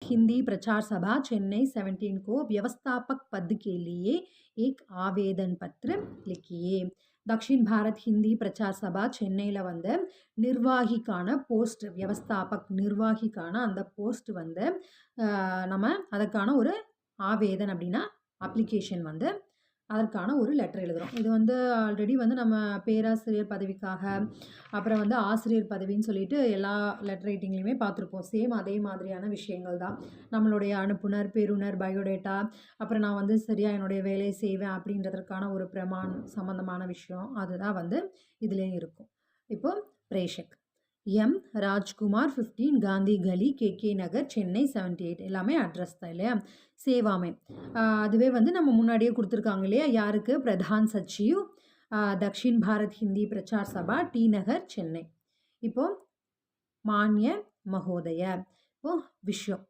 हिंदी प्रचार सभा चेन्नई 17 को व्यवस्थापक पद के लिए एक आवेदन पत्र लिखिए. दक्षिण भारत हिंदी प्रचार सभा சென்னையில் வந்து நிர்வாகிக்கான போஸ்ட் வியவஸ்தாபக் நிர்வாகிக்கான அந்த போஸ்ட் வந்து நம்ம அதற்கான ஒரு ஆவேதன் அப்படின்னா அப்ளிகேஷன் வந்து அதற்கான ஒரு லெட்டர் எழுதுகிறோம். இது வந்து ஆல்ரெடி வந்து நம்ம பேராசிரியர் பதவிக்காக அப்புறம் வந்து ஆசிரியர் பதவின்னு சொல்லிட்டு எல்லா லெட்டர் ரைட்டிங்லேயுமே பார்த்துருப்போம். சேம் அதே மாதிரியான விஷயங்கள் தான். நம்மளுடைய அனுப்புனர், பெறுநர், பயோடேட்டா, அப்புறம் நான் வந்து சரியாக என்னுடைய வேலையை செய்வேன் அப்படின்றதற்கான ஒரு சம்மந்தமான விஷயம் அதுதான் வந்து இதுலேயும் இருக்கும். இப்போ பிரேஷக் எம் ராஜ்குமார் 15 காந்தி கலி கேகே நகர் சென்னை 78 எல்லாமே அட்ரஸ் தான் இல்லையா. சேவாமை அதுவே வந்து நம்ம முன்னாடியே கொடுத்துருக்காங்க இல்லையா. யாருக்கு? பிரதான் சச்சிவ் தக்ஷின் பாரத் ஹிந்தி பிரச்சார் சபா டி நகர் சென்னை. இப்போ மான்ய மகோதய இப்போ விஷயம்